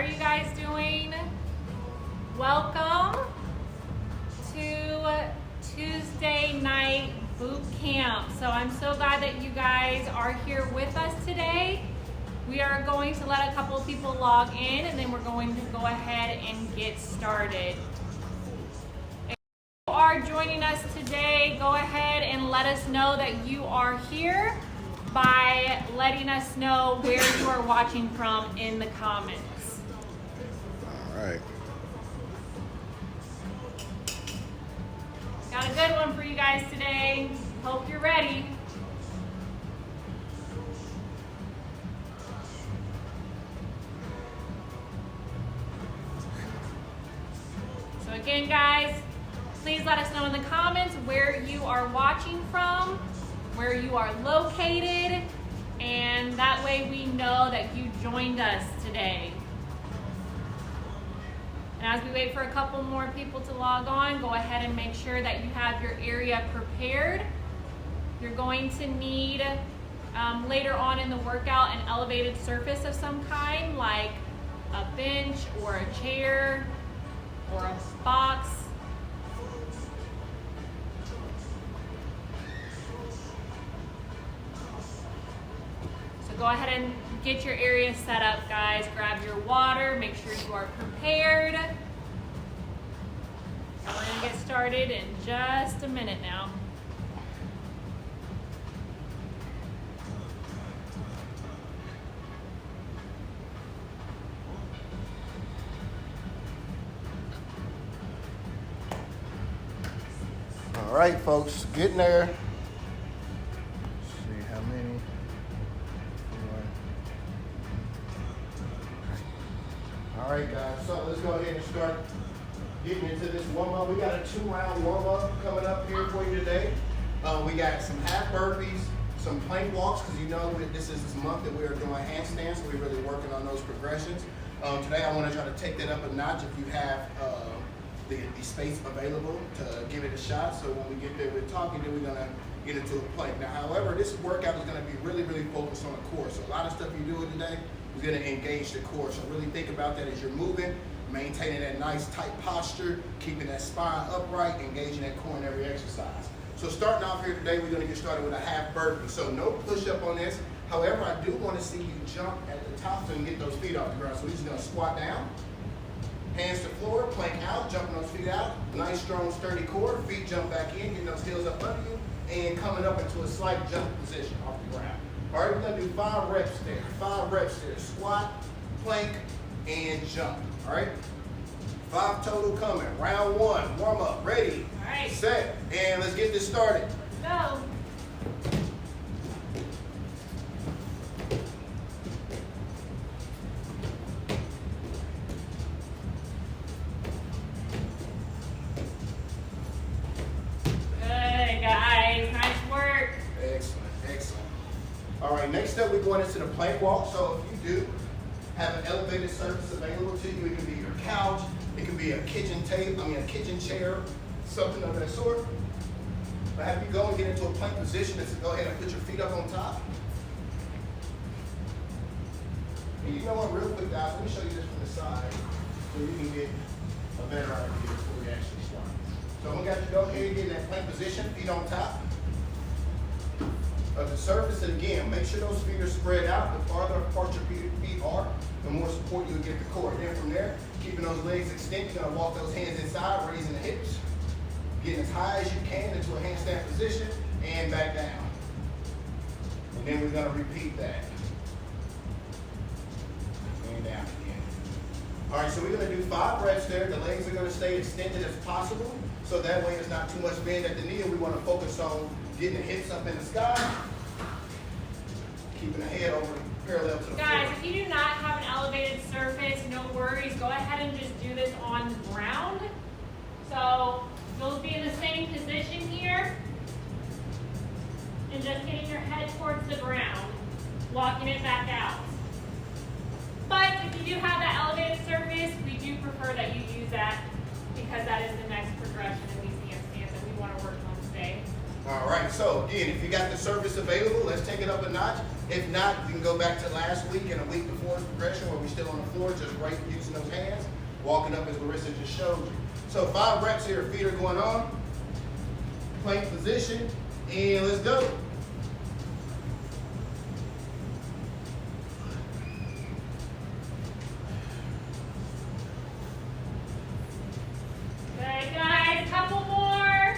you guys doing? Welcome to Tuesday night boot camp. So I'm so glad that you guys are here with us today. We are going to let a couple of people log in and then we're going to go ahead and get started. If you are joining us today, go ahead and let us know that you are here by letting us know where you are watching from in the comments. All right. Got a good one for you guys today. Hope you're ready. So again, guys, please let us know in the comments where you are watching from, where you are located, and that way we know that you joined us today. And as we wait for a couple more people to log on, go ahead and make sure that you have your area prepared. You're going to need, later on in the workout, an elevated surface of some kind, like a bench or a chair or a box. So go ahead and get your area set up, guys. Grab your water, make sure you are prepared. We're gonna get started in just a minute now. All right, folks, getting there. Let's see how many. All right, guys, so let's go ahead and start getting into this warm-up. We got a 2-round warm-up coming up here for you today. We got some half burpees, some plank walks, because you know that this is this month that we are doing handstands, so we're really working on those progressions. Today I want to try to take that up a notch if you have the space available to give it a shot. So when we get there with talking, then we're going to get into a plank. Now, however, this workout is going to be really, really focused on the core. So a lot of stuff you do today is going to engage the core. So really think about that as you're moving, maintaining that nice tight posture, keeping that spine upright, engaging that core in every exercise. So starting off here today, we're going to get started with a half burpee. So no push-up on this. However, I do want to see you jump at the top so you can get those feet off the ground. So we're just going to squat down. Hands to floor, plank out, jumping those feet out. Nice, strong, sturdy core. Feet jump back in, getting those heels up under you, and coming up into a slight jump position off the ground. All right, we're gonna do 5 reps there. 5 reps there. Squat, plank, and jump. All right? 5 total coming. Round 1, warm up. Ready, All right. set, and let's get this started. Let's go. All right, next up we're going into the plank walk. So if you do have an elevated surface available to you, it can be your couch, it can be a kitchen chair, something of that sort. But have you go and get into a plank position and go ahead and put your feet up on top. And you know what, real quick guys, let me show you this from the side so you can get a better idea before we actually start. So I'm gonna go ahead and get in that plank position, feet on top of the surface, and again, make sure those feet are spread out. The farther apart your feet are, the more support you'll get the core. Then from there, keeping those legs extended, you're gonna walk those hands inside, raising the hips, getting as high as you can into a handstand position, and back down. And then we're gonna repeat that. And down again. All right, so we're gonna do 5 reps there. The legs are gonna stay extended as possible, so that way there's not too much bend at the knee, and we wanna focus on getting the hips up in the sky, keeping the head over parallel to the floor. Guys, if you do not have an elevated surface, no worries. Go ahead and just do this on the ground. So you'll be in the same position here and just getting your head towards the ground, walking it back out. But if you do have that elevated surface, we do prefer that you use that because that is the next progression in these handstands that we want to work on today. All right, so again, if you got the surface available, let's take it up a notch. If not, you can go back to last week and a week before's progression where we're still on the floor, just right using those hands, walking up as Larissa just showed you. So 5 reps here, feet are going on, plank position, and let's go. Good, guys, couple more.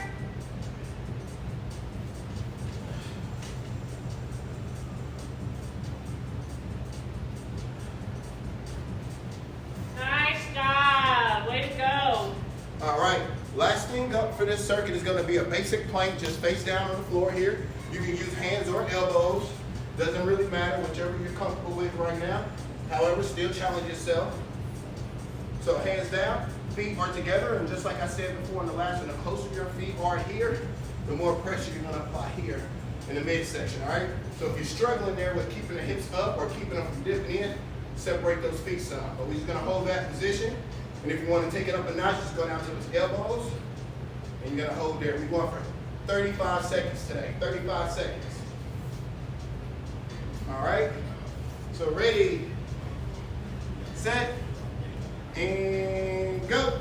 Nice job, way to go. All right, last thing up for this circuit is gonna be a basic plank, just face down on the floor here. You can use hands or elbows, doesn't really matter, whichever you're comfortable with right now. However, still challenge yourself. So hands down, feet are together, and just like I said before in the last one, the closer your feet are here, the more pressure you're gonna apply here in the midsection, all right? So if you're struggling there with keeping the hips up or keeping them from dipping in, separate those feet some. But we're just gonna hold that position, and if you wanna take it up a notch, just go down to those elbows, and you're gonna hold there. We're going for 35 seconds today, 35 seconds. All right, so ready, set, and go.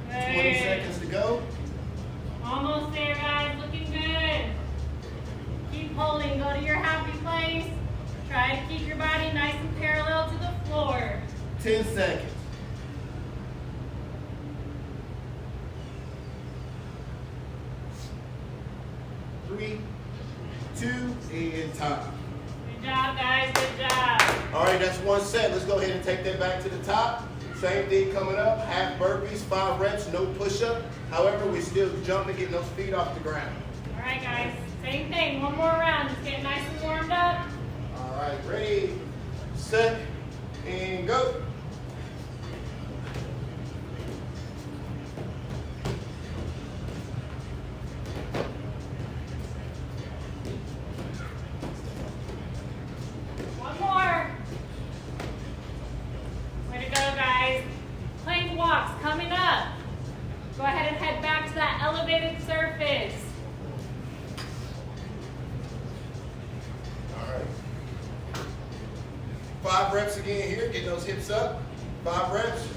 Hey. 20 seconds to go. Almost there, guys, looking good. Keep holding, go to your happy place. Try to keep your body nice and parallel to the floor. 10 seconds. 3, 2, and time. Good job, guys, good job. All right, that's 1 set. Let's go ahead and take that back to the top. Same thing coming up, half burpees, 5 reps, no push-up. However, we still jumping, getting those feet off the ground. All right, guys, same thing, one more round. Just get nice and warmed up. All right, ready, set, and go. One more. Way to go, guys. Plank walks coming up. Go ahead and head back to that elevated surface. All right. 5 reps again here, getting those hips up. 5 reps.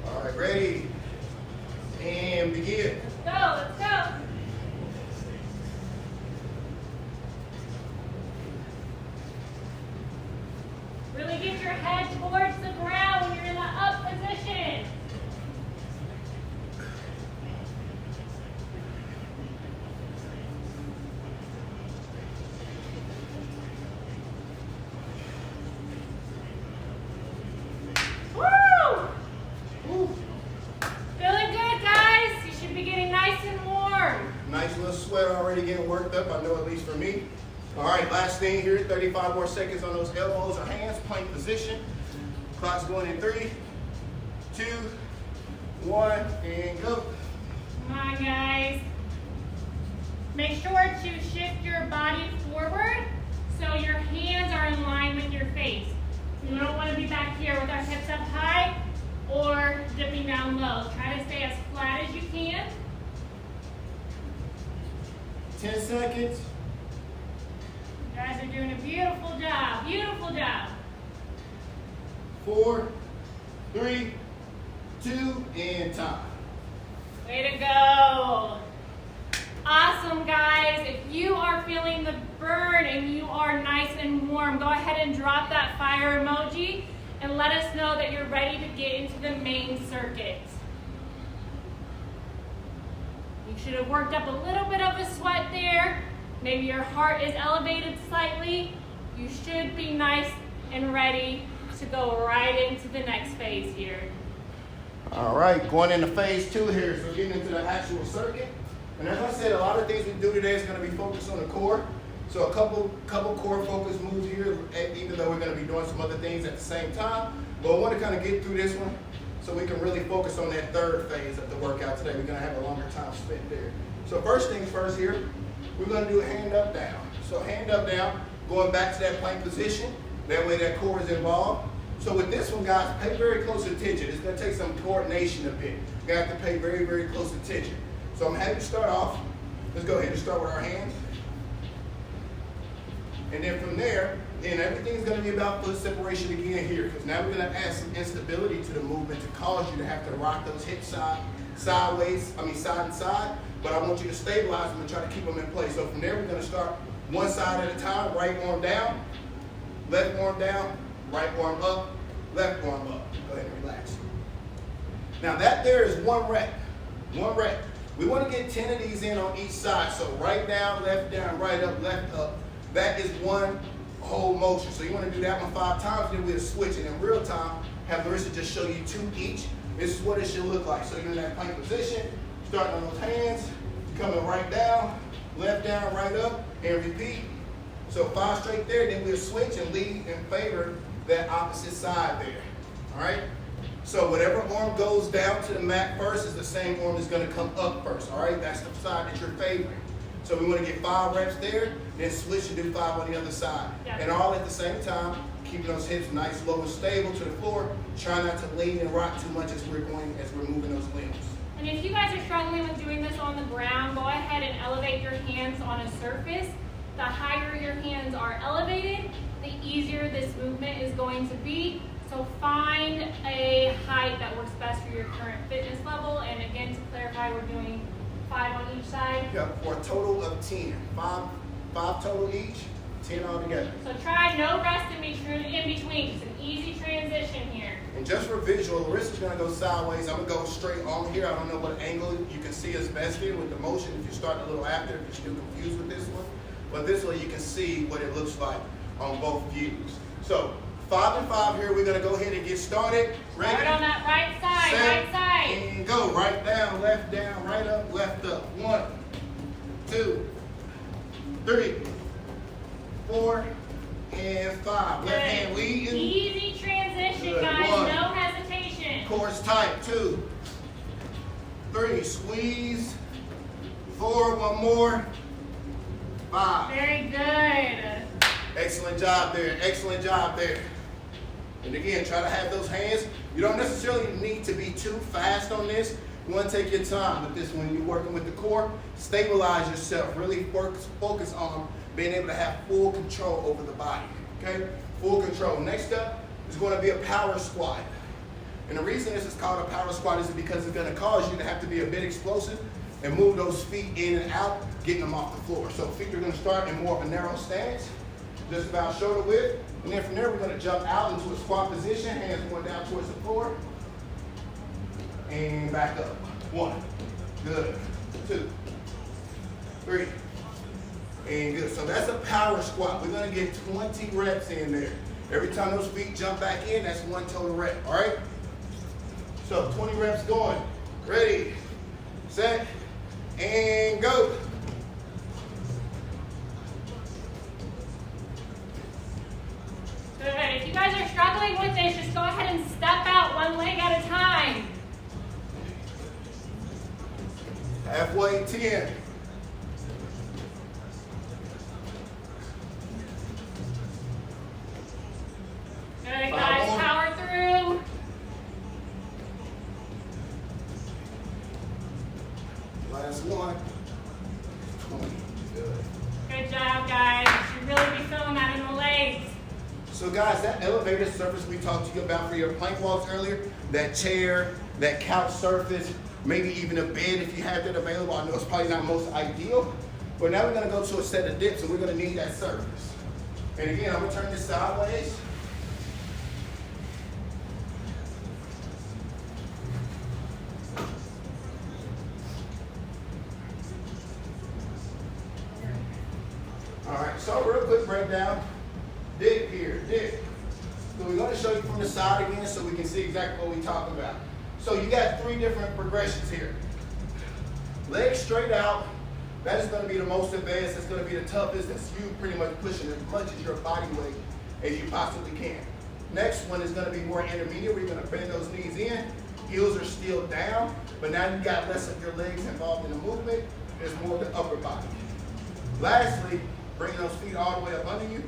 All right, ready, and begin. Let's go, let's go. Really get your head towards the ground when you're in the up position. Woo! Woo. Feeling good, guys. You should be getting nice and warm. Nice little sweat already getting worked up, I know, at least for me. All right, last thing here, 35 more seconds on those elbows or hands, plank position. Clock's going in 3, 2, 1, and go. Come on, guys. Make sure to shift your body forward so your hands are in line with your face. We don't want to be back here with our hips up high or dipping down low. Try to stay as flat as you can. 10 seconds. You guys are doing a beautiful job. Beautiful job. 4, 3, 2, and time. Way to go. Awesome, guys. If you are feeling the burn and you are nice and warm, go ahead and drop that fire emoji and let us know that you're ready to get into the main circuit. You should have worked up a little bit of a sweat there. Maybe your heart is elevated slightly. You should be nice and ready to go right into the next phase here. All right, going into phase 2 here, so getting into the actual circuit. And as I said, a lot of things we do today is going to be focused on the core. So a couple core focus moves here, even though we're going to be doing some other things at the same time. But I want to kind of get through this one so we can really focus on that third phase of the workout today. We're going to have a longer time spent there. So first things first here, we're gonna do a hand up, down. So hand up, down, going back to that plank position. That way that core is involved. So with this one, guys, pay very close attention. It's gonna take some coordination a bit. You have to pay very, very close attention. So I'm happy to start off. Let's go ahead and start with our hands. And then from there, then everything's gonna be about foot separation again here, because now we're gonna add some instability to the movement to cause you to have to rock those hips side and side, but I want you to stabilize them and try to keep them in place. So from there, we're gonna start one side at a time, right arm down, left arm down, right arm up, left arm up. Go ahead and relax. Now that there is one rep. We want to get 10 of these in on each side. So right down, right up, left up. That is one whole motion. So you want to do that one 5 times, then we'll switch it in real time. Have Marissa just show you 2 each. This is what it should look like. So you're in that plank position, starting on those hands, coming right down, right up, and repeat. So 5 straight there, then we'll switch and lead in favor that opposite side there. All right? So whatever arm goes down to the mat first is the same arm that's going to come up first. All right? That's the side that you're favoring. So we want to get 5 reps there, then switch and do 5 on the other side. Yeah. And all at the same time, keeping those hips nice, low, and stable to the floor. Try not to lean and rock too much as we're moving those limbs. And if you guys are struggling with doing this on the ground, go ahead and elevate your hands on a surface. The higher your hands are elevated, the easier this movement is going to be. So find a height that works best for your current fitness level. And again, to clarify, we're doing 5 on each side. Yep, for a total of 10. 5 total each, 10 all together. So try no rest in between. Just an easy transition here. And just for visual, Larissa's gonna go sideways. I'm gonna go straight on here. I don't know what angle you can see is best here with the motion. If you're starting a little after, if you're still confused with this one. But this way you can see what it looks like on both views. So 5 and 5 here. We're gonna go ahead and get started. Ready? Start on that right side, set, right side. And go. Right down, right up, left up. 1, 2, 3, 4, and 5. Left hand leading. Easy transition, Good. guys. 1. No hesitation. Core's tight. 2, 3, squeeze. 4, one more. 5. Very good. Excellent job there. Excellent job there. And again, try to have those hands. You don't necessarily need to be too fast on this. You want to take your time with this when you're working with the core. Stabilize yourself. Really focus on being able to have full control over the body. Okay? Full control. Next up is going to be a power squat. And the reason this is called a power squat is because it's going to cause you to have to be a bit explosive and move those feet in and out, getting them off the floor. So feet are going to start in more of a narrow stance, just about shoulder width. And then from there, we're going to jump out into a squat position, hands going down towards the floor. And back up. 1. Good. 2. 3. And good. So that's a power squat. We're going to get 20 reps in there. Every time those feet jump back in, that's 1 total rep. All right? So 20 reps going. Ready, set, and go. Good. If you guys are struggling with this, just go ahead and step out 1 leg at a time. Halfway, 10. Good, guys. Power through. Last one. 20. Good. Good job, guys. You should really be feeling that in the legs. So guys, that elevated surface we talked to you about for your plank walks earlier, that chair, that couch surface, maybe even a bed if you have that available. I know it's probably not most ideal, but now we're gonna go to a set of dips and we're gonna need that surface. And again, I'm gonna turn this sideways. All right, so real quick breakdown. Dip here, dip. So we're going to show you from the side again so we can see exactly what we're talking about. So you got 3 different progressions here. Legs straight out. That is going to be the most advanced. That's going to be the toughest. That's you pretty much pushing as much as your body weight as you possibly can. Next one is going to be more intermediate. We're going to bend those knees in. Heels are still down, but now you got less of your legs involved in the movement. There's more of the upper body. Lastly, bring those feet all the way up under you,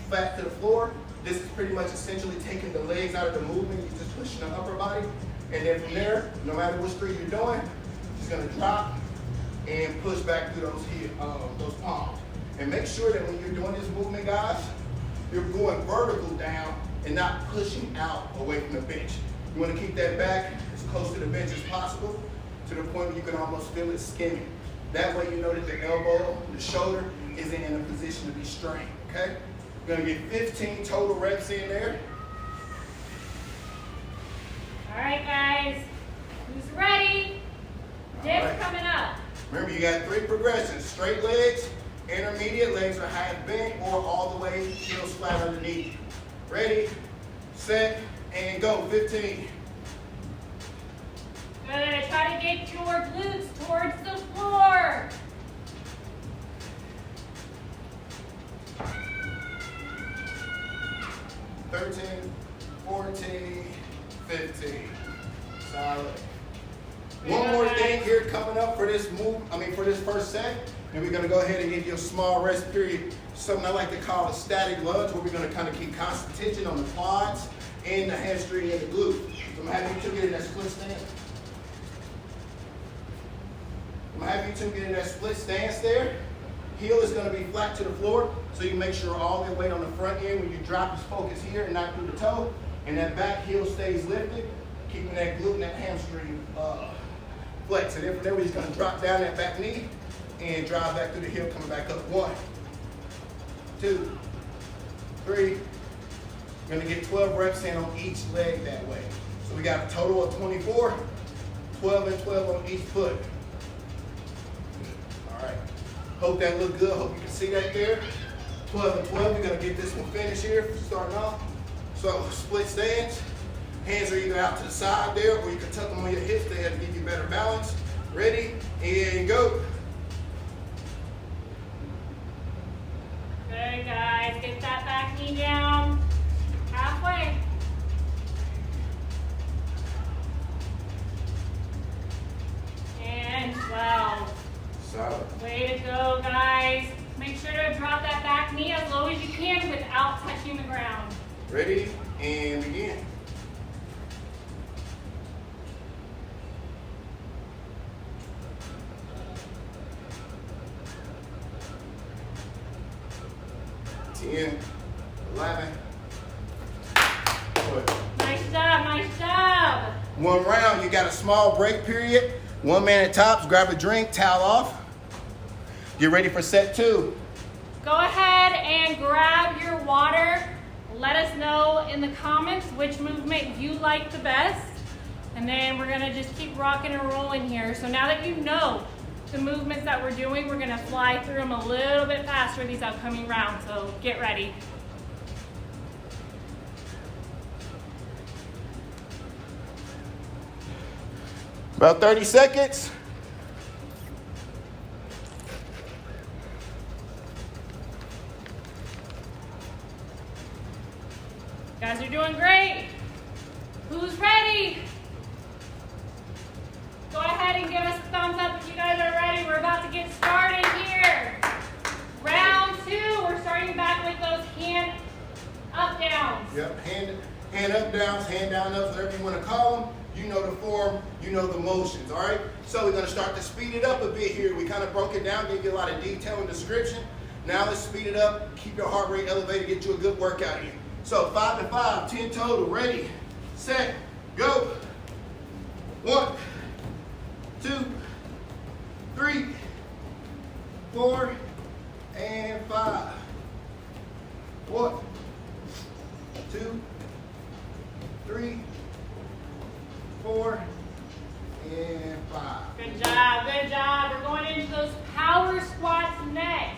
flat to the floor. This is pretty much essentially taking the legs out of the movement. You're just pushing the upper body. And then from there, no matter what street you're doing, just gonna drop and push back through those palms. And make sure that when you're doing this movement, guys, you're going vertical down and not pushing out away from the bench. You wanna keep that back as close to the bench as possible, to the point where you can almost feel it skimming. That way you know that the elbow, the shoulder isn't in a position to be strained, okay? You're gonna get 15 total reps in there. All right, guys, who's ready? Dips coming up. Remember, you got 3 progressions: straight legs, intermediate legs are half bent, or all the way heels flat underneath. Ready, set, and go. 15. Good. Try to get your glutes towards the floor. 13, 14, 15. Solid. One more thing here coming up for this for this first set, and we're gonna go ahead and give you a small rest period, something I like to call a static lunge, where we're gonna kind of keep constant tension on the quads and the hamstring and the glute. So I'm gonna have you two get in that split stance. There. Heel is gonna be flat to the floor, so you make sure all the weight on the front end when you drop is focused here and not through the toe, and that back heel stays lifted, keeping that glute and that hamstring flex. And then from there, we're just gonna drop down that back knee and drive back through the heel, coming back up. 1, 2, 3. You're gonna get 12 reps in on each leg that way. So we got a total of 24, 12 and 12 on each foot. All right. Hope that looked good. Hope you can see that there. 12 and 12. We're gonna get this one finished here, starting off. So split stance. Hands are either out to the side there, or you can tuck them on your hips there to give you better balance. Ready, and go. Good, guys. Get that back knee down. Halfway. And 12. Solid. Way to go, guys. Make sure to drop that back knee as low as you can without touching the ground. Ready, and begin. Ten, 11. Nice job, nice job. One round, you got a small break period. 1 minute tops, grab a drink, towel off. Get ready for set 2. Go ahead and grab your water. Let us know in the comments which movement you like the best. And then we're gonna just keep rocking and rolling here. So now that you know the movements that we're doing, we're gonna fly through them a little bit faster these upcoming rounds. So get ready. About 30 seconds. You guys are doing great. Who's ready? Go ahead and give us a thumbs up if you guys are ready. We're about to get started here. Round 2, we're starting back with those hand up downs. Yep, hand up downs, hand down ups, whatever you want to call them. You know the form, you know the motions, all right? So we're gonna start to speed it up a bit here. We kind of broke it down, gave you a lot of detail and description. Now let's speed it up, keep your heart rate elevated, get you a good workout here. So 5 and 5, 10 total, ready, set, go. 1, 2, 3, 4, and 5. 1, 2, 3, 4, and 5. Good job, good job. We're going into those power squats next.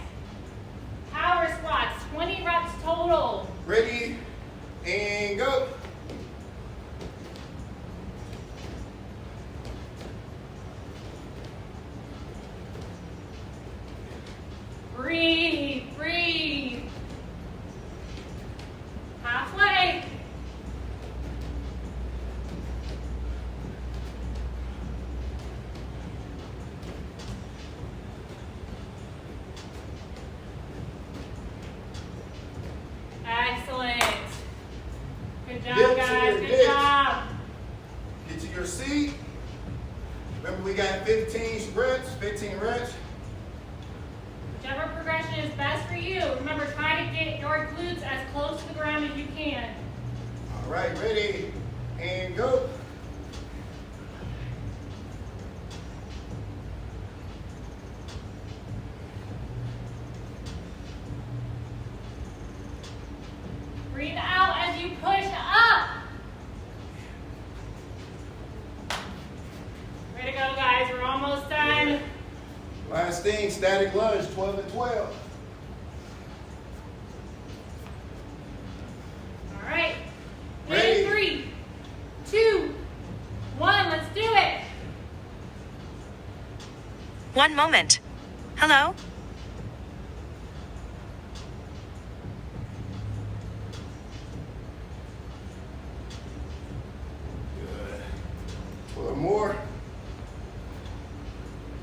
Power squats, 20 reps total. Ready, and go. Breathe, breathe. Halfway. Good job, Dips guys. in your Good dips. job. Get to your seat. Remember, we got 15 reps, 15 reps. Whichever progression is best for you. Remember, try to get your glutes as close to the ground as you can. All right, ready, and go. Breathe out as you push up. Way to go, guys. We're almost done. Last thing, static lunge, 12 and 12. All right. Ready. In 3, 2, 1. Let's do it. One moment. Hello? Good. 12 more.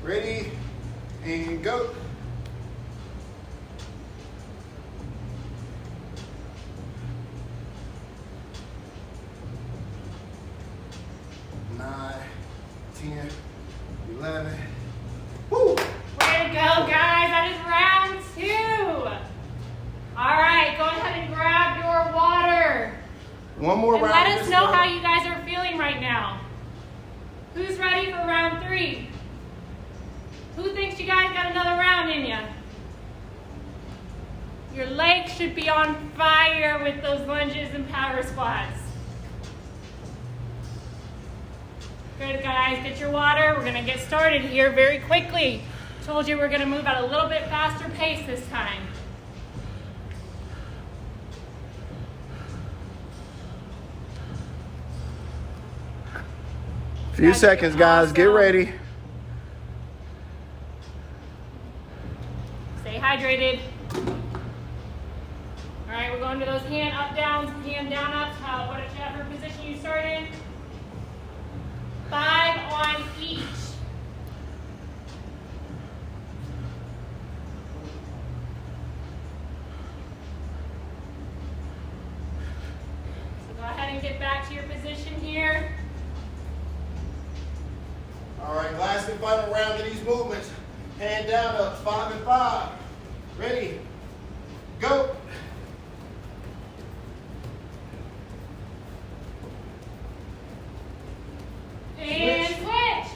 Ready, and go. Nine, 10, 11. Woo! Way to go, guys. That is round 2. All right. Go ahead and grab your water. One more And round. let of us this know stuff. how you guys are feeling right now. Who's ready for round 3? Who thinks you guys got another round in you? Your legs should be on fire with those lunges and power squats. Good, guys. Get your water. We're going to get started here very quickly. Told you we're going to move at a little bit faster pace this time. Few seconds, guys. Get ready. Stay hydrated. All right, we're going to those hand up downs, hand down ups, whatever position you start in. 5 on each. So go ahead and get back to your position here. All right, last and final round of these movements. Hand down up, 5 and 5. Ready, go. And switch.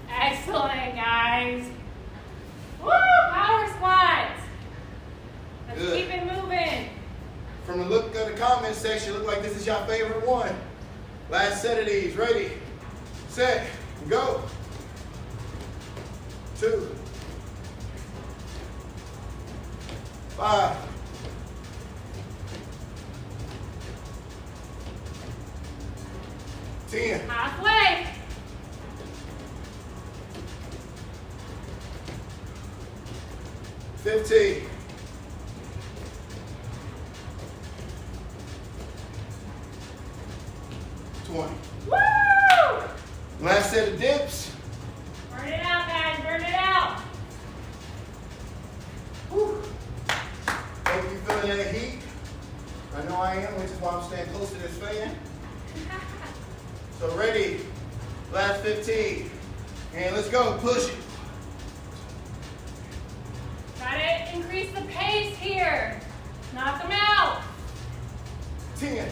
Excellent, guys. Woo, power squats. Let's Good. keep it moving. From the look of the comment section, look like this is your favorite one. Last set of these. Ready, set, go. 2, 5, 10, Halfway. 15, 20. Woo! Last set of dips. Burn it out, guys. Burn it out. Whew. Hope you feeling that heat. I know I am, which is why I'm staying close to this fan. So ready, last 15. And let's go, push it. Try to increase the pace here. Knock them out. 10,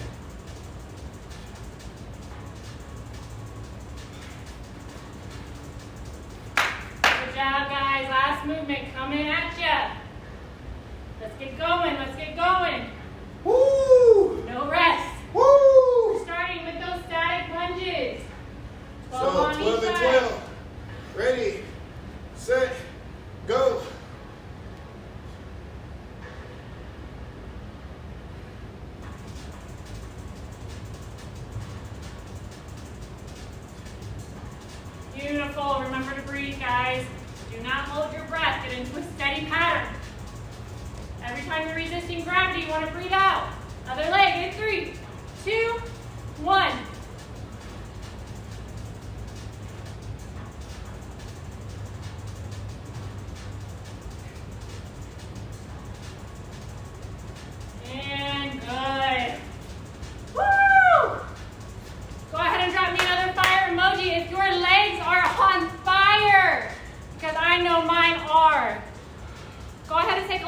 'Good job, guys. Last movement coming at ya. Let's get going. Let's get going. woo, No rest. woo. We're starting with those static lunges. 12 So on 12 each and side. 12. Ready, set, go. Beautiful. Remember to breathe, guys. Do not hold your breath. Get into a steady pattern. Every time you're resisting gravity, you want to breathe out. Other leg in 3, 2, 1.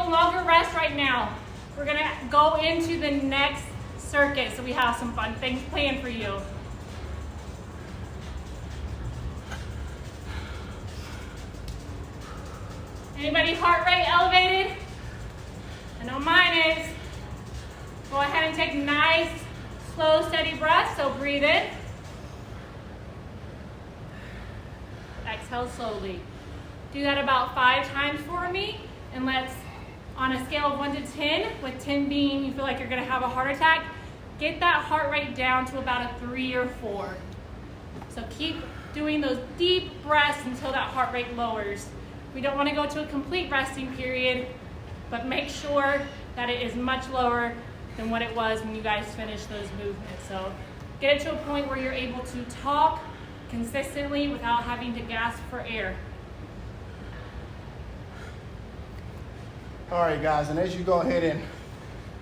a longer rest right now. We're gonna go into the next circuit, so we have some fun things planned for you. Anybody heart rate elevated? I know mine is. Go ahead and take nice, slow, steady breaths. So breathe in. Exhale slowly. Do that about 5 times for me. And let's, on a scale of 1 to 10, with 10 being you feel like you're gonna have a heart attack, get that heart rate down to about a 3 or 4. So keep doing those deep breaths until that heart rate lowers. We don't want to go to a complete resting period, but make sure that it is much lower than what it was when you guys finished those movements. So get it to a point where you're able to talk consistently without having to gasp for air. All right, guys, and as you go ahead and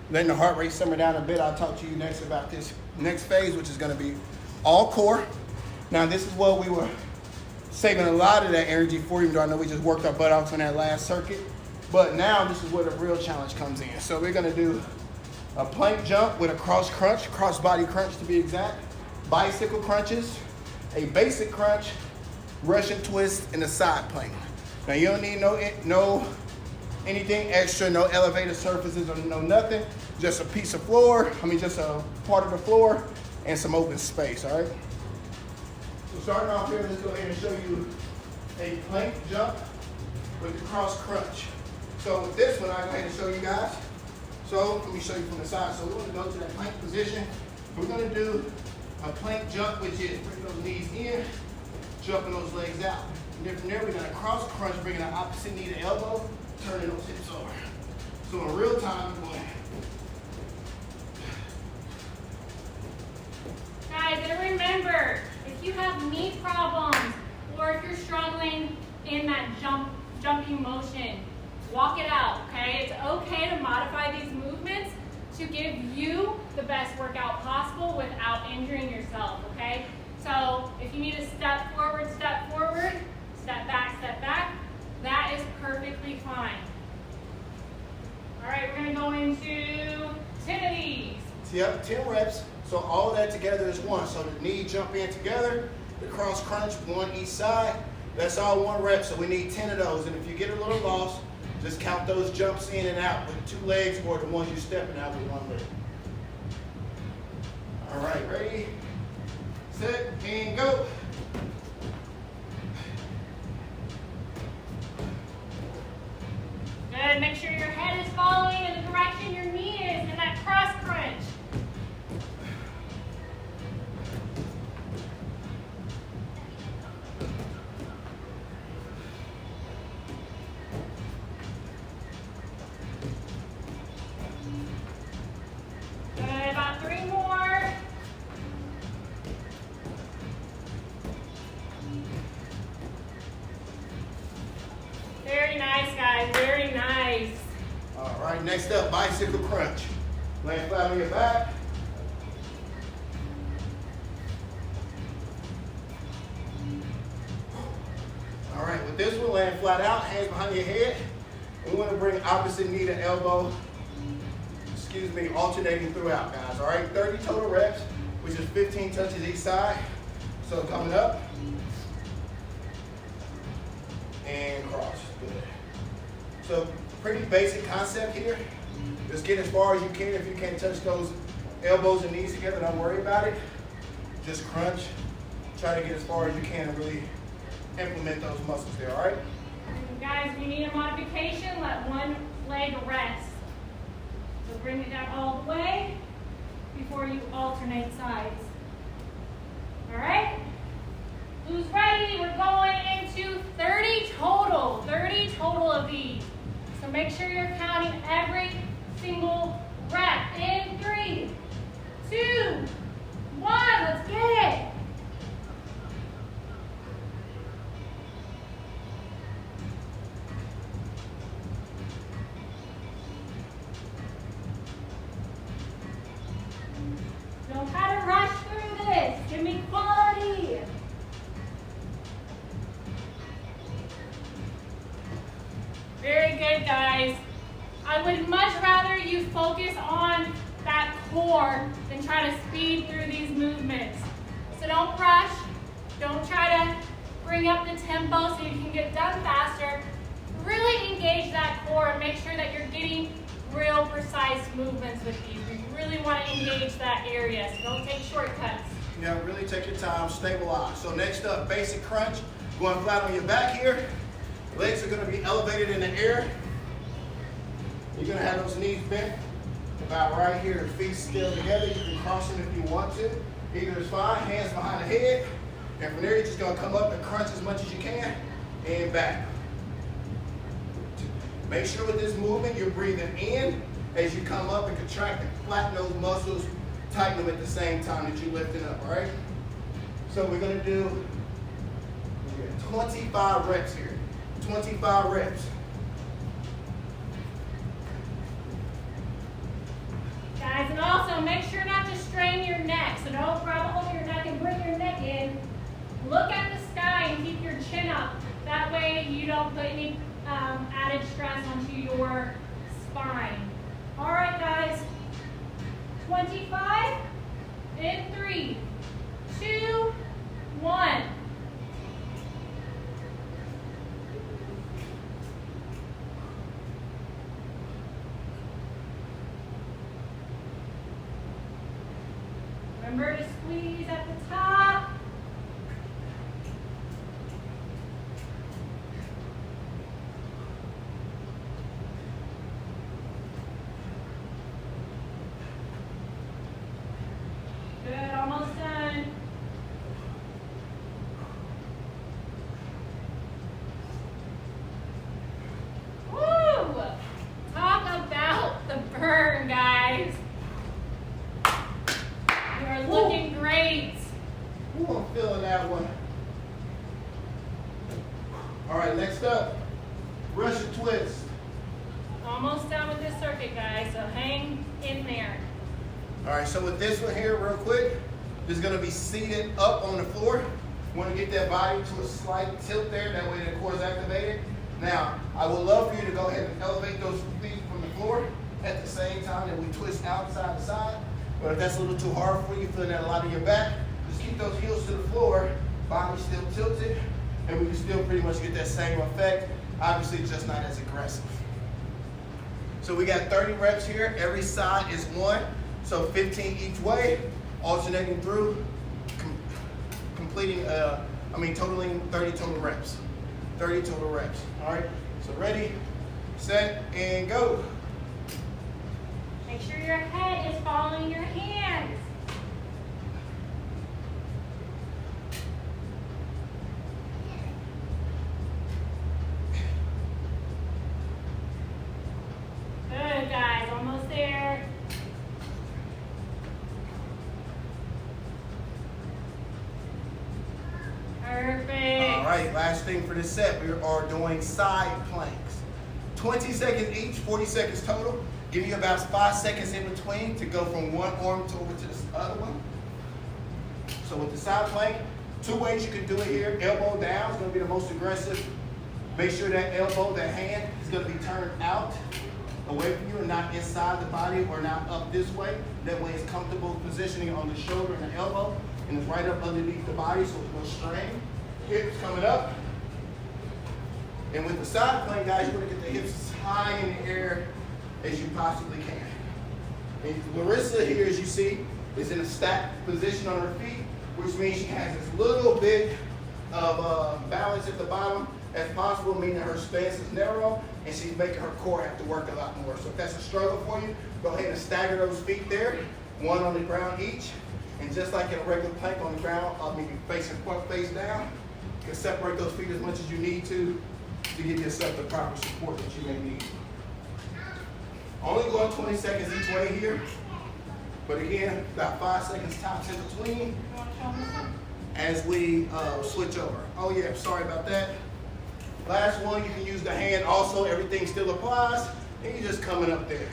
letting the heart rate simmer down a bit, I'll talk to you next about this next phase, which is going to be all core. Now, this is what we were saving a lot of that energy for, even though I know we just worked our butt off on that last circuit. But now this is where the real challenge comes in. So we're gonna do a plank jump with a cross crunch, cross body crunch to be exact, bicycle crunches, a basic crunch, Russian twist, and a side plank. Now you don't need no anything extra, no elevated surfaces or no nothing, just a piece of floor, just a part of the floor and some open space, all right? So starting off here, let's go ahead and show you a plank jump with the cross crunch. So with this one, I'll go ahead and show you guys. So let me show you from the side. So we're going to go to that plank position. We're going to do a plank jump, which is bring those knees in, jumping those legs out. And then from there, we're going to cross crunch, bringing the opposite knee to elbow, turning those hips over. So in real time, we're going. Guys, and remember, if you have knee problems or if you're struggling in that jumping motion, walk it out, okay? It's okay to modify these movements to give you the best workout possible without injuring yourself, okay? So if you need to step forward, step back, that is perfectly fine. All right, we're gonna go into 10 of these. Yep, 10 reps. So all that together is one. So the knee jump in together, the cross crunch, one each side. That's all 1 rep, so we need 10 of those. And if you get a little lost, just count those jumps in and out with 2 legs or the ones you're stepping out with 1 leg. All right, ready, set, and go. Good, make sure your head is following in the direction your knee is in that cross crunch. Good, about 3 more. Very nice, guys, very nice. All right, next up, bicycle crunch. Land flat on your back. All right, with this one, land flat out, hands behind your head. We want to bring opposite knee to elbow, alternating throughout, guys. All right, 30 total reps, which is 15 touches each side. So coming up and cross. Good. So pretty basic concept here. Just get as far as you can. If you can't touch those elbows and knees together, don't worry about it. Just crunch. Try to get as far as you can and really implement those muscles there, all right? Guys, if you need a modification, let one leg rest. So bring it down all the way before you alternate sides. All right? Who's ready? We're going into 30 total of these. So make sure you're counting every single rep. In 3, 2, 1, let's get it. Don't try to rush through this. Give me quality. Very good, guys. I would much rather you focus on that core than try to speed through these movements. So don't rush. Don't try to bring up the tempo so you can get done faster. Really engage that core and make sure that you're getting real precise movements with these. You really want to engage that area, so don't take shortcuts. Yeah, really take your time, stabilize. So next up, basic crunch. Going flat on your back here. Legs are going to be elevated in the air. You're going to have those knees bent about right here. Feet still together. You can cross them if you want to. Either is fine. Hands behind the head. And from there, you're just going to come up and crunch as much as you can. And back. Make sure with this movement, you're breathing in as you come up and contract and flatten those muscles. Tighten them at the same time that you're lifting up, all right? So we're going to do 25 reps here. 25 reps. Guys, and also make sure not to strain your neck. So don't grab a hold of your neck and bring your neck in. Look at the sky and keep your chin up. That way you don't put any added stress onto your spine. All right, guys. 25 in 3, 2, 1. Remember to squeeze at the top. Good, almost done. Woo! Talk about the burn, guys. You are looking great. Ooh, I'm feeling that one. All right, next up, Russian twist. Almost done with this circuit, guys, so hang in there. All right, so with this one here, real quick, just gonna be seated up on the floor. Want to get that body to a slight tilt there, that way the core is activated. Now, I would love for you to go ahead and elevate those feet from the floor at the same time that we twist out side to side. But if that's a little too hard for you, feeling that a lot of your back, just keep those heels to the floor, body still tilted, and we can still pretty much get that same effect, obviously just not as aggressive. So we got 30 reps here, every side is 1, so 15 each way, alternating through, totaling 30 total reps. 30 total reps, all right? So ready, set, and go. Make sure your head is following your hands. Good, guys, almost there. Perfect. All right, last thing for this set, we are doing side planks. 20 seconds each, 40 seconds total. Give you about 5 seconds in between to go from one arm to over to the other one. So with the side plank, 2 ways you can do it here. Elbow down is going to be the most aggressive. Make sure that elbow, that hand is going to be turned out away from you and not inside the body or not up this way. That way it's comfortable positioning on the shoulder and the elbow, and it's right up underneath the body so it's no strain. Hips coming up. And with the side plank, guys, you want to get the hips as high in the air as you possibly can. And Larissa here, as you see, is in a stacked position on her feet, which means she has as little bit of balance at the bottom as possible, meaning her stance is narrow, and she's making her core have to work a lot more. So if that's a struggle for you, go ahead and stagger those feet there, 1 on the ground each. And just like in a regular plank on the ground, facing front face down, you can separate those feet as much as you need to give yourself the proper support that you may need. Only going 20 seconds each way here, but again, about 5 seconds tops in between as we switch over. Oh yeah, sorry about that. Last one, you can use the hand also, everything still applies, and you're just coming up there.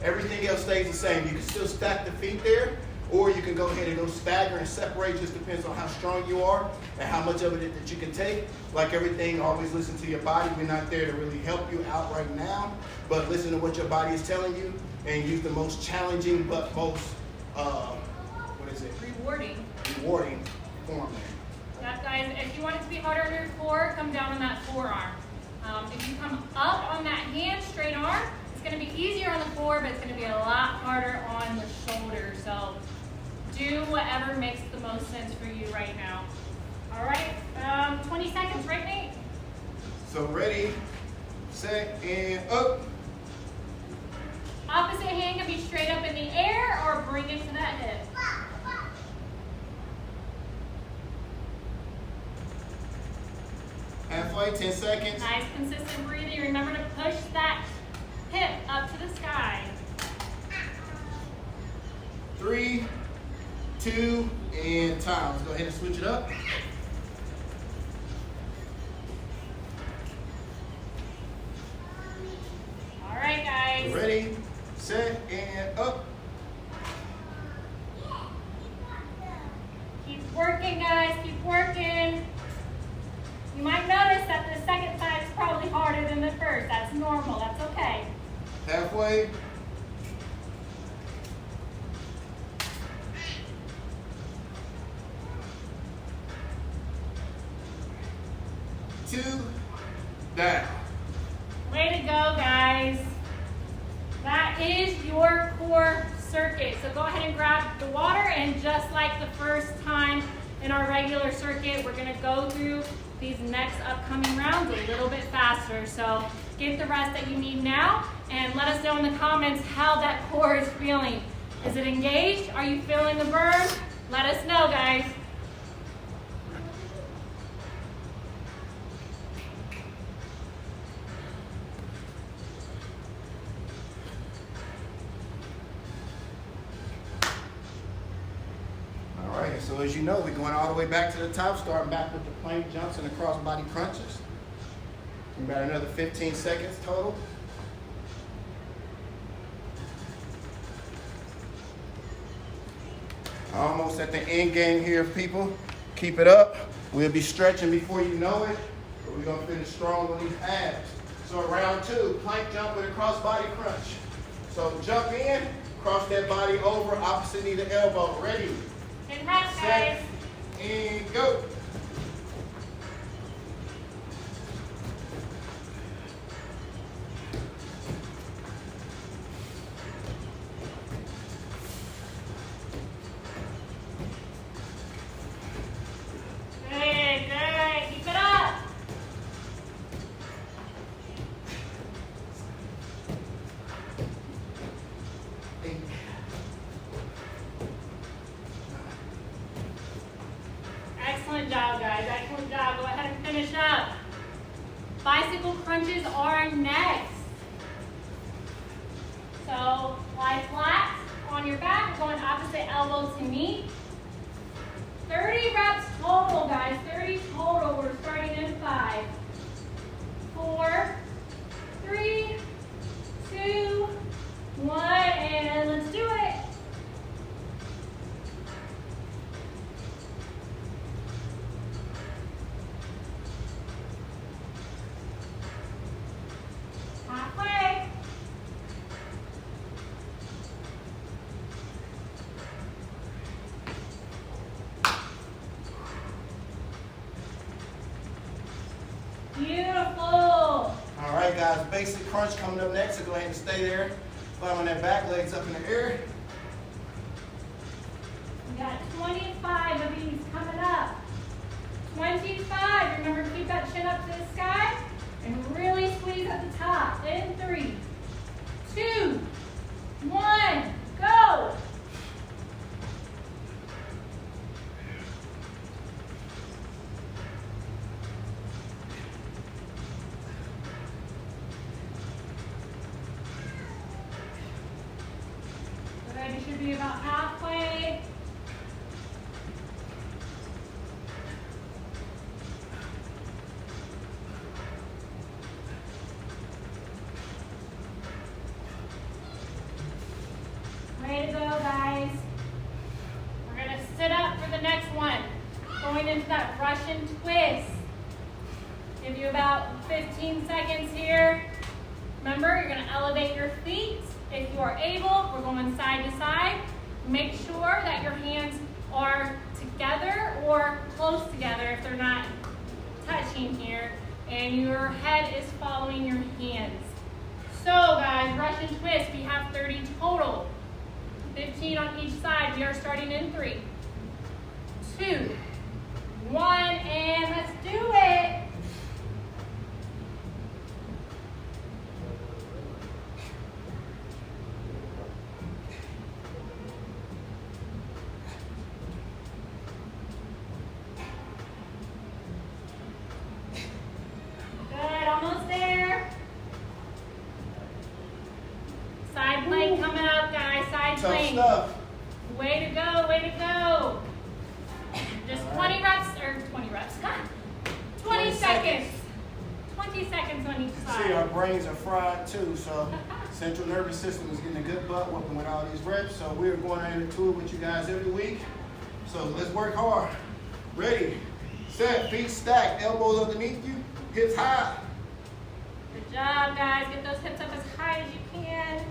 Everything else stays the same. You can still stack the feet there, Or you can go ahead and go stagger and separate, just depends on how strong you are and how much of it that you can take. Like everything, always listen to your body. We're not there to really help you out right now, but listen to what your body is telling you and use the most challenging but most, rewarding form there. Yep, guys, if you want it to be harder on your core, come down on that forearm. If you come up on that hand, straight arm, it's going to be easier on the core, but it's going to be a lot harder on the shoulder. So do whatever makes the most sense for you right now. All right, 20 seconds, right, Nate? So ready, set, and up. Opposite hand can be straight up in the air or bring it to that hip. Halfway, 10 seconds. Nice, consistent breathing. Remember to push that hip up to the sky. 3, 2, and time. Let's go ahead and switch it up. All right, guys. Ready, set, and up. Keep working, guys. Keep working. You might notice that the second side is probably harder than the first. That's normal. That's okay. Halfway. 2, down. Way to go, guys. That is your core circuit. So go ahead and grab the water, and just like the first time in our regular circuit, we're gonna go through these next upcoming rounds a little bit faster. So get the rest that you need now, and let us know in the comments how that core is feeling. Is it engaged? Are you feeling the burn? Let us know, guys. All right, so as you know, we're going all the way back to the top, starting back with the plank jumps and the crossbody crunches. We got another 15 seconds total. Almost at the end game here, people. Keep it up. We'll be stretching before you know it, but we're gonna finish strong on these abs. So round 2, plank jump with a crossbody crunch. So jump in, cross that body over, opposite knee to elbow. Ready? And rest, Set, guys. and go. Good, good. Keep it up. Excellent job, guys. Excellent job. Go ahead and finish up. Bicycle crunches are next. So lie flat on your back, going opposite elbow to knee. 30 reps total, guys. 30 total. We're starting in 5, 4, 3, 2, 1, and let's do it. Halfway. Beautiful. All right, guys, basic crunch coming up next, so go ahead and stay there. Climbing that back, legs up in the air. We got 25 of these coming up. 25. Remember, keep that chin up to the sky and really squeeze at the top. In 3, 2, 1, go. Good, you should be about halfway. Way to go, guys. Russian twist. Give you about 15 seconds here. Remember, you're gonna elevate your feet. If you are able, we're going side to side. Make sure that your hands are together or close together if they're not touching here, and your head is following your hands. So guys, Russian twist, we have 30 total. 15 on each side. We are starting in 3, 2, 1, and let's do it. Good, almost there. Side plank coming up, guys. Side Tough plank. stuff. Way to go, way to go. Just 20 reps, or 20 reps, 20 seconds. 20 seconds on each See, side. our brains are fried too, so central nervous system is getting a good butt whooping with all these reps. So we're going into it with you guys every week. So let's work hard. Ready, set, feet stacked, elbows underneath you, hips high. Good job, guys. Get those hips up as high as you can.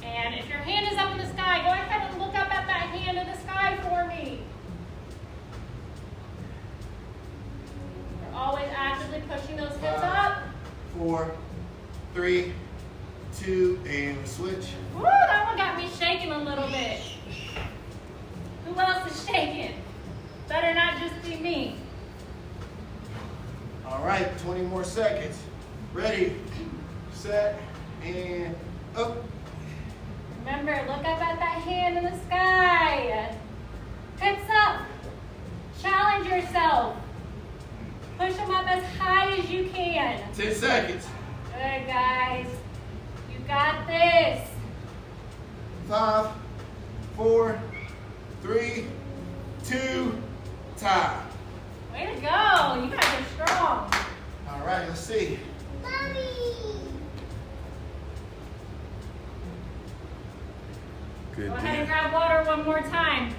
And if your hand is up in the sky, go ahead and look up at that hand in the sky for me. We're always actively pushing those hips 5, up. 4, 3, 2, and switch. Woo, that one got me shaking a little bit. Who else is shaking? Better not just be me. All right, 20 more seconds. Ready, set, and up. Remember, look up at that hand in the sky. Hips up. Challenge yourself. Push them up as high as you can. 10 seconds. Good, guys. You got this. 5, 4, 3, 2, time. Way to go. You guys are strong. All right, let's see. Good Go ahead deal. and grab water one more time.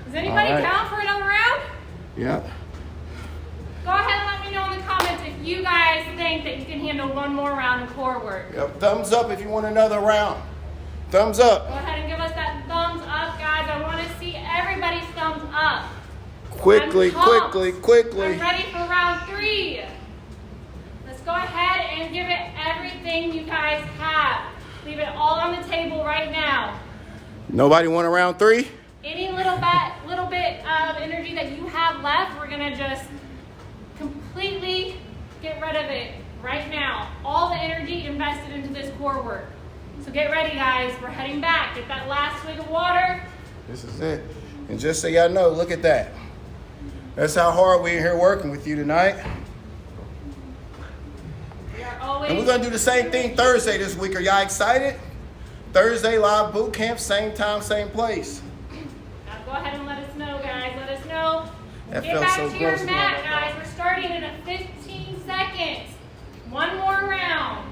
Does anybody All right. count for another round? Yep. Go ahead and let me know in the comments if you guys think that you can handle one more round of core work. Yep. Thumbs up if you want another round. Thumbs up. Go ahead and give us that thumbs up, guys. I want to see everybody's thumbs up. Quickly, I'm pumped. quickly. I'm ready for round 3. Let's go ahead and give it everything you guys have. Leave it all on the table right now. Nobody want a round 3? Any little bit of energy that you have left, we're gonna just completely get rid of it right now. All the energy invested into this core work. So get ready, guys. We're heading back. Get that last swig of water. This is it. And just so y'all know, look at that. That's how hard we're here working with you tonight. We are always. And we're going to do the same thing Thursday this week. Are y'all excited? Thursday live boot camp, same time, same place. Now go ahead and let us know, guys. Let us know. That Get felt back so to your gross. mat, guys. We're starting in a 15 seconds. One more round.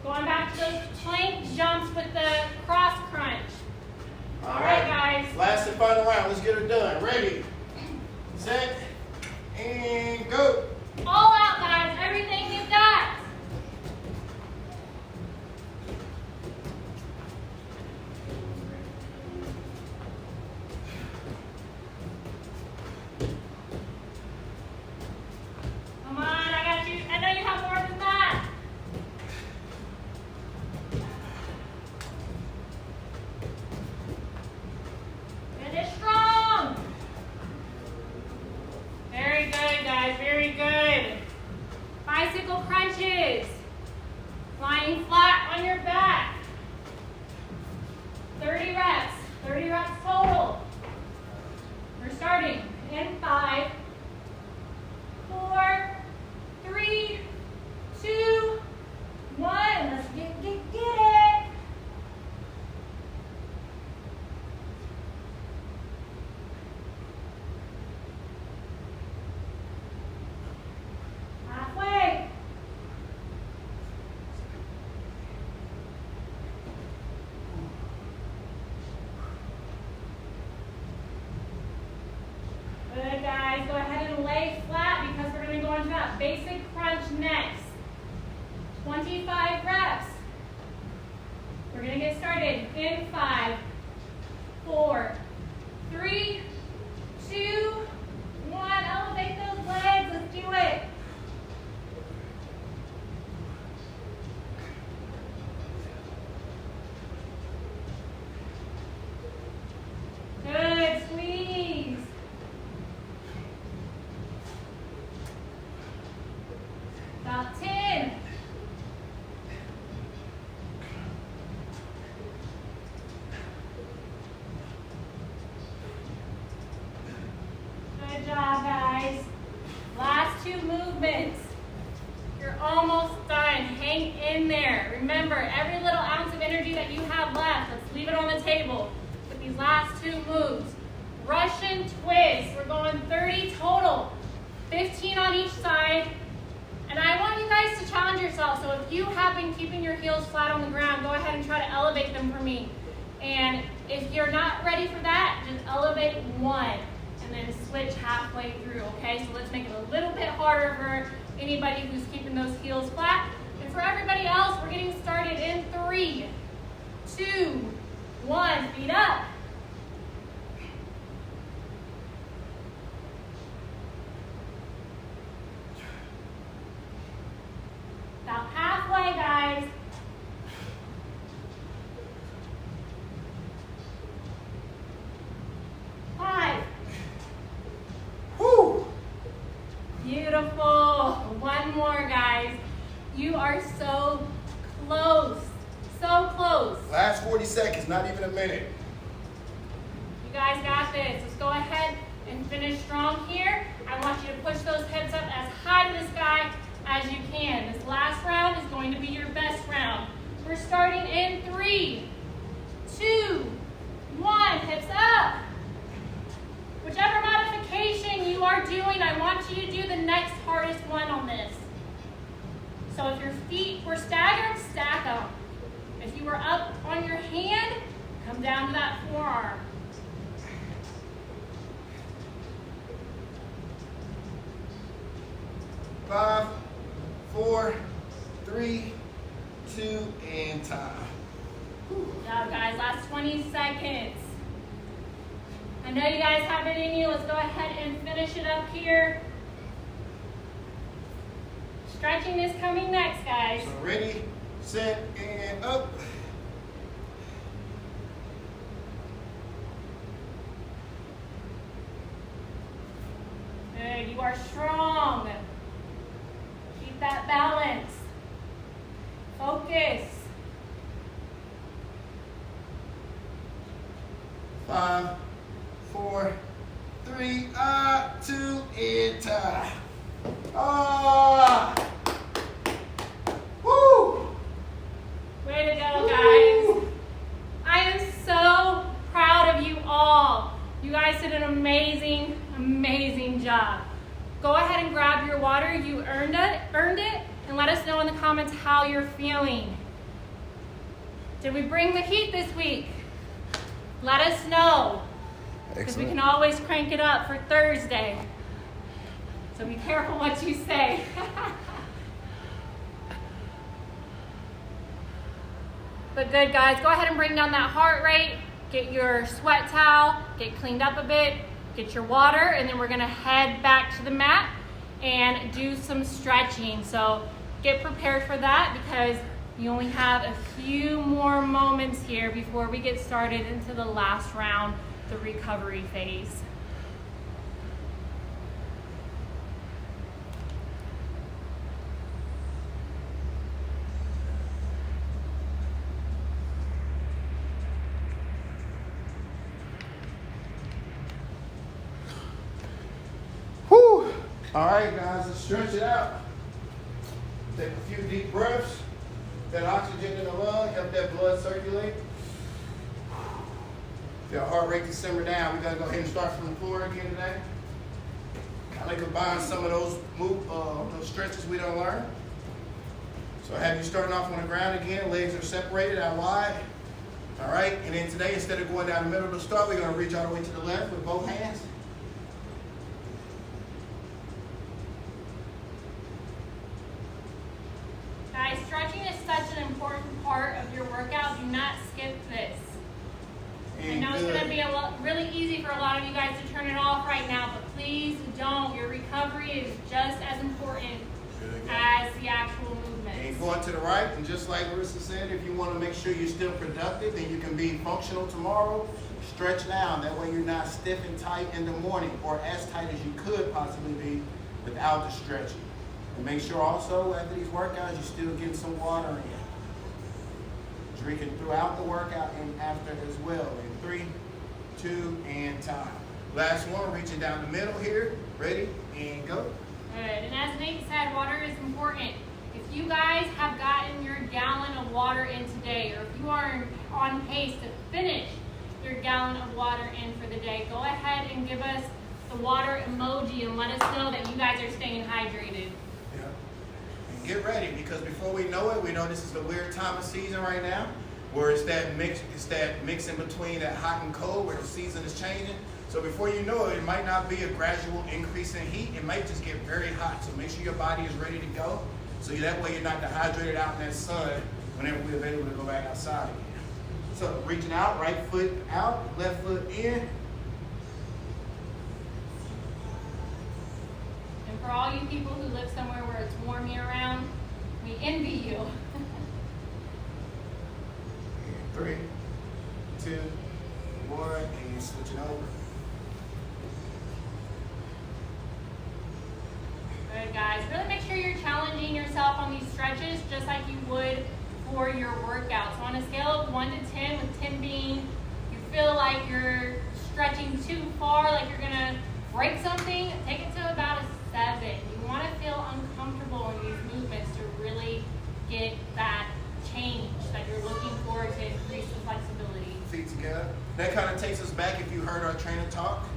Going back to those plank jumps with the cross crunch. All right, guys. Last and final round. Let's get it done. Ready, set, and go. All out, guys. Everything you've got. Come on, I got you. I know you have more than that. Finish strong. Very good, guys. Very good. Bicycle crunches. Lying flat on your back. 30 reps. 30 reps total. We're starting in 5, 4, 3, 2, 1. Let's get it. Halfway. push-up, basic crunch next. 25 reps. We're gonna get started in 5, 4, 3, 2, 1. Elevate those legs, let's do it. Good, squeeze. About 10. Good job, guys. Last 2 movements. You're almost done. Hang in there. Remember, every little ounce of energy that you have left, let's leave it on the table with these last 2 moves. Russian twist. We're going 30 total. 15 on each side. And I want you guys to challenge yourself. So if you have been keeping your heels flat on the ground, go ahead and try to elevate them for me. And if you're not ready for that, just elevate 1 and then switch halfway through, okay? So let's make it a little bit harder for anybody who's keeping those heels flat. And for everybody else, we're getting started in 3, 2, 1. Feet up. About halfway, guys. Five. Woo! Beautiful. 1 more, guys. You are so close. So close. Last 40 seconds, not even a minute. You guys got this. Let's go ahead and finish strong here. I want you to push those hips up as high to the sky as you can. This last round is going to be your best round. We're starting in 3, 2, 1. Hips up. Whichever modification you are doing, I want you to do the next hardest one on this. So if your feet were staggered, stack them. If you were up on your hand, come down to that forearm. Five, 4, 3, 2, and time. Good job, guys. Last 20 seconds. I know you guys have it in you. Let's go ahead and finish it up here. Stretching is coming next, guys. So ready, set, and up. Good. You are strong. Keep that balance. Focus. 5, 4, 3, 2, and time. Ah! Woo! Way to go, guys. I am so proud of you all. You guys did an amazing, amazing job. Go ahead and grab your water. You earned it, and let us know in the comments how you're feeling. Did we bring the heat this week? Let us know, because we can always crank it up for Thursday. So be careful what you say. But good, guys. Go ahead and bring down that heart rate. Get your sweat towel, get cleaned up a bit, get your water, and then we're gonna head back to the mat and do some stretching. So get prepared for that, because you only have a few more moments here before we get started into the last round, the recovery phase. Whew! All right, guys, let's stretch it out. Take a few deep breaths. That oxygen in the lung, help that blood circulate. If your heart rate can simmer down, we gotta go ahead and start from the floor again today. Kind of combine some of those those stretches we don't learn. So I have you starting off on the ground again, legs are separated out wide. All right, and then today, instead of going down the middle to start, we're gonna reach all the way to the left with both hands. a lot of you guys to turn it off right now, but please don't. Your recovery is just as important as the actual movement. And going to the right, and just like Marissa said, if you want to make sure you're still productive and you can be functional tomorrow, stretch now. That way you're not stiff and tight in the morning, or as tight as you could possibly be without the stretching. And make sure also after these workouts, you're still getting some water in. Drinking throughout the workout and after as well. In 3, 2, and time. Last one, reaching down the middle here. Ready, and go. Good. And as Nate said, water is important. If you guys have gotten your gallon of water in today, or if you are on pace to finish your gallon of water in for the day, go ahead and give us the water emoji and let us know that you guys are staying hydrated. Yeah. And get ready, because before we know it, we know this is the weird time of season right now, where it's that mix in between that hot and cold, where the season is changing. So before you know it, it might not be a gradual increase in heat. It might just get very hot. So make sure your body is ready to go. So that way you're not dehydrated out in that sun whenever we're available to go back outside again. So reaching out, right foot out, left foot in. And for all you people who live somewhere where it's warm year round, we envy you. 3, 2, 1, and switching over. Good, guys. Really make sure you're challenging yourself on these stretches just like you would for your workout. So on a scale of 1 to 10, with 10 being you feel like you're stretching too far, like you're going to break something, take it to about a 7. You want to feel uncomfortable in these movements to really get that change that you're looking for to increase the flexibility. Feet together. That kind of takes us back, if you heard our trainer talk.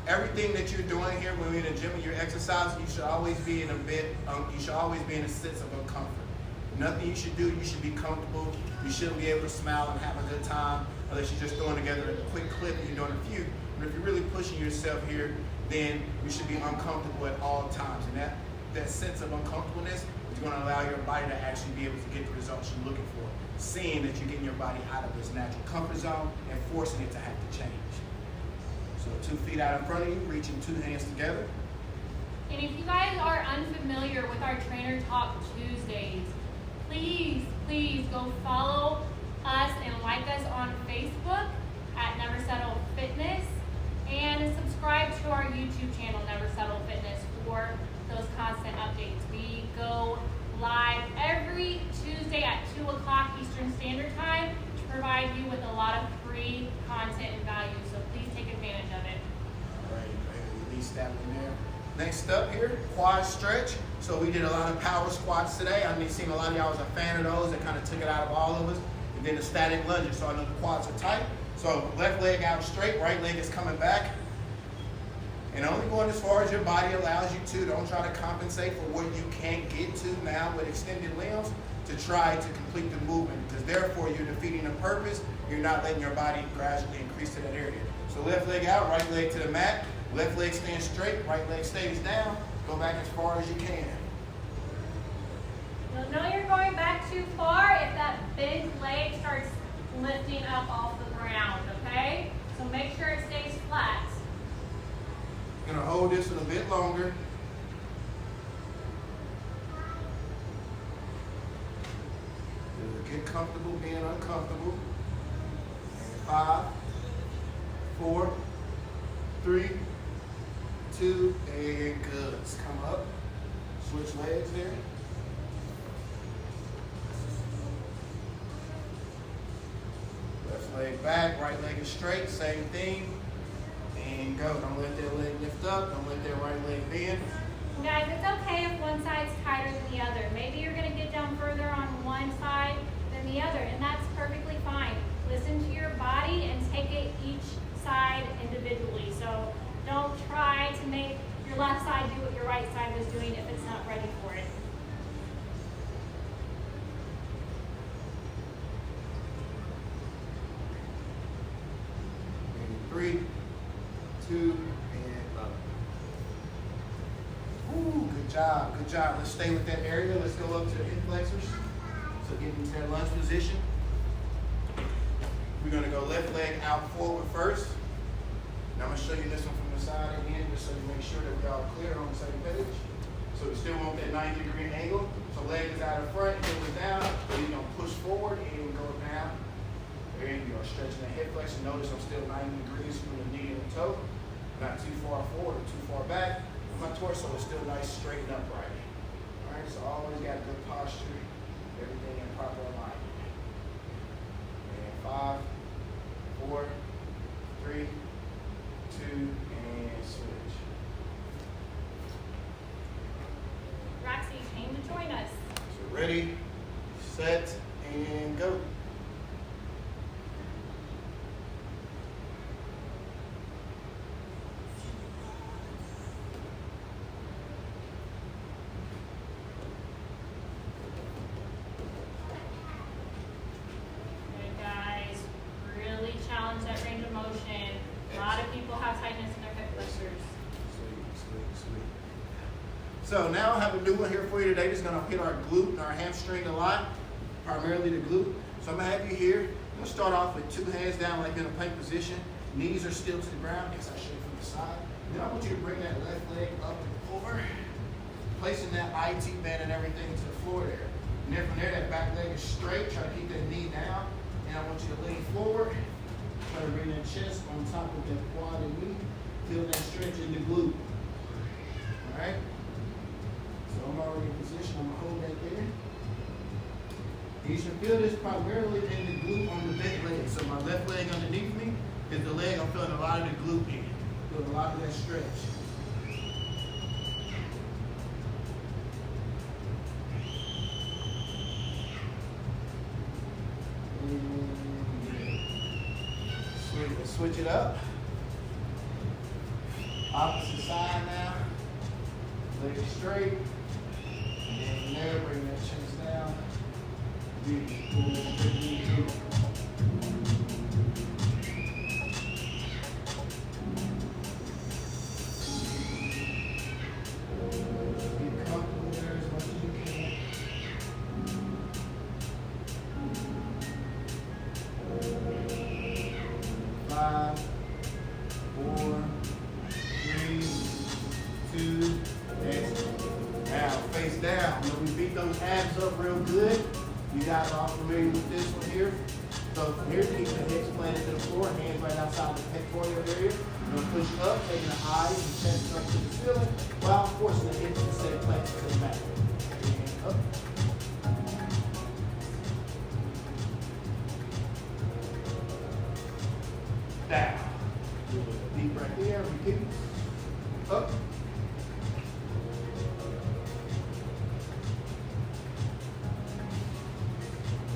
Everything that you're doing here when you're in the gym and you're exercising, you should always be in a sense of uncomfort. Nothing you should do, you should be comfortable. You shouldn't be able to smile and have a good time unless you're just throwing together a quick clip and you're doing a few. But if you're really pushing yourself here, then you should be uncomfortable at all times. And that sense of uncomfortableness is going to allow your body to actually be able to get the results you're looking for, seeing that you're getting your body out of its natural comfort zone and forcing it to have to change. So 2 feet out in front of you, reaching 2 hands together. And if you guys are unfamiliar with our Trainer Talk Tuesdays, please go follow us and like us on Facebook at Never Settle Fitness, and subscribe to our YouTube channel, Never Settle Fitness, for those constant updates. We go live every Tuesday at 2 o'clock Eastern Standard Time to provide you with a lot of free content and value, so please take advantage of it. All right, release that one there. Next up here, quad stretch. So we did a lot of power squats today. I've seen a lot of y'all was a fan of those. That kind of took it out of all of us. And then the static lunges, so I know the quads are tight. So left leg out straight, right leg is coming back. And only going as far as your body allows you to. Don't try to compensate for what you can't get to now with extended limbs to try to complete the movement, because therefore you're defeating the purpose. You're not letting your body gradually increase to that area. So left leg out, right leg to the mat. Left leg stands straight, right leg stays down. Go back as far as you can. You'll know you're going back too far if that big leg starts lifting up off the ground, okay? So make sure it stays flat. Gonna hold this a little bit longer. Get comfortable being uncomfortable. And 5, 4, 3, 2, and good. Let's come up. Switch legs there. Left leg back, right leg is straight, same thing. And go. Don't let that leg lift up. Don't let that right leg bend. Guys, it's okay if one side's tighter than the other. Maybe you're going to get down further on one side than the other, and that's perfectly fine. Listen to your body and take it each side individually. So don't try to make your left side do what your right side was doing if it's not ready for it. And 3, 2, and up. Ooh, good job, good job. Let's stay with that area. Let's go up to the hip flexors. So get into that lunge position. We're gonna go left leg out forward first. Now I'm gonna show you this one from the side again, just so you make sure that we're all clear on the same page. So we still want that 90-degree angle. So leg is out in front, heel is down. So you're gonna push forward and go down. There you go, stretching the hip flexion. Notice I'm still 90 degrees from the knee and the toe. Not too far forward or too far back. My torso is still nice, straight and upright. All right, so always got good posture, everything in proper alignment. And 5, 4, 3, 2, and switch. Roxy came to join us. So ready, set, and go. Good guys, really challenge that range of motion. A lot of people have tightness in their hip flexors. Sweet. So now I have a new one here for you today. This is gonna hit our glute and our hamstring a lot, primarily the glute. So I'm gonna have you here. I'm gonna start off with 2 hands down like in a plank position. Knees are still to the ground. Guess I show you from the side. Then I want you to bring that left leg up and over, placing that IT band and everything to the floor there. And then from there, that back leg is straight. Try to keep that knee down. And I want you to lean forward. Try to bring that chest on top of that quad and knee. Feel that stretch in the glute. All right? So I'm already in position. I'm going to hold that there. You should feel this primarily in the glute on the bent leg. So my left leg underneath me is the leg I'm feeling a lot of the glute in. Feeling a lot of that stretch. Sweet. Let's switch it up. Opposite side now. Legs straight. And then from there, bring that chest down. Beautiful. Get comfortable there as much as you can. 5, 4, 3, 2, excellent. Now face down. When we beat those abs up real good, you guys are all familiar with this one here. So from here, keep the hips planted to the floor, hands right outside the pectoral area. You're gonna push up, taking the eyes and chest up to the ceiling, while forcing the hips to stay planted to the mat. And up. Down. Deep breath here, repeat. Up.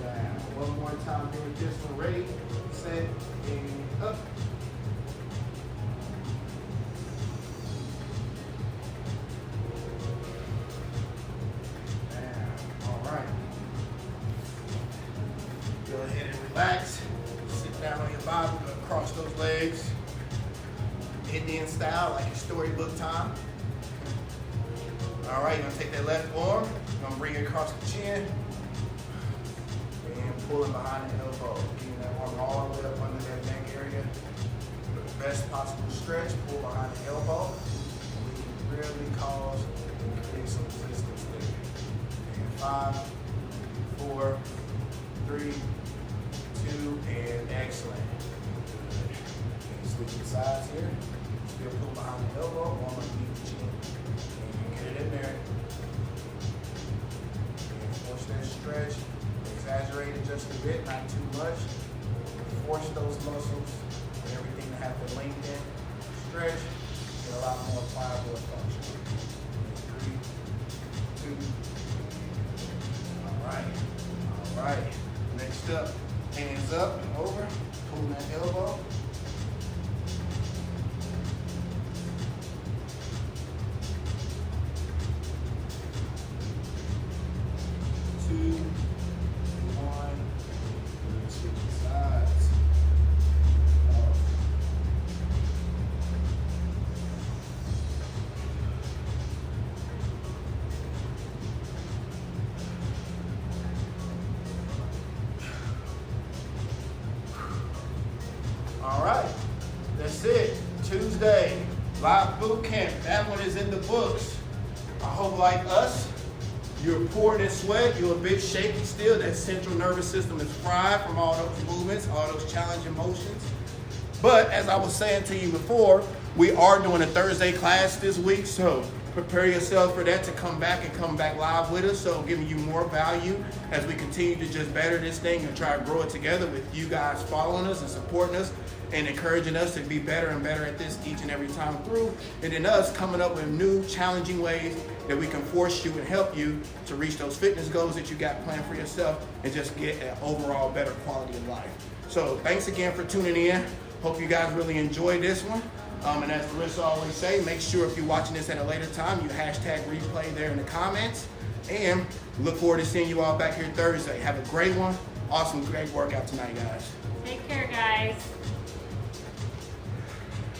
Down. One more time here with this one. Ready, set, and up. Down. All right. Go ahead and relax. Sit down on your bottom. Go across those legs. Indian style, like a storybook time. All right, you're gonna take that left arm, you're gonna bring it across the chin, and pull it behind the elbow. Getting that arm all the way up under that neck area. For the best possible stretch, pull behind the elbow. We can really cause and create some resistance there. And 5, 4, 3, 2, and excellent. Good. And switching sides here. Still pull behind the elbow, arm underneath the chin. And get it in there. And force that stretch. Exaggerate it just a bit, not too much. Force those muscles and everything to have to lengthen, stretch, get a lot more pliable function. 3, 2. All right. Next up, hands up and over, pull that elbow. Bootcamp. That one is in the books. I hope, like us, you're pouring in sweat, you're a bit shaky still. That central nervous system is fried from all those movements, all those challenging motions. But as I was saying to you before, we are doing a Thursday class this week, so prepare yourself for that to come back live with us. So giving you more value as we continue to just better this thing and try to grow it together with you guys following us and supporting us and encouraging us to be better and better at this each and every time through. And then us coming up with new challenging ways that we can force you and help you to reach those fitness goals that you got planned for yourself and just get an overall better quality of life. So thanks again for tuning in. Hope you guys really enjoyed this one. And as Larissa always say, make sure if you're watching this at a later time, you hashtag replay there in the comments. And look forward to seeing you all back here Thursday. Have a great one. Awesome, great workout tonight, guys. Take care, guys.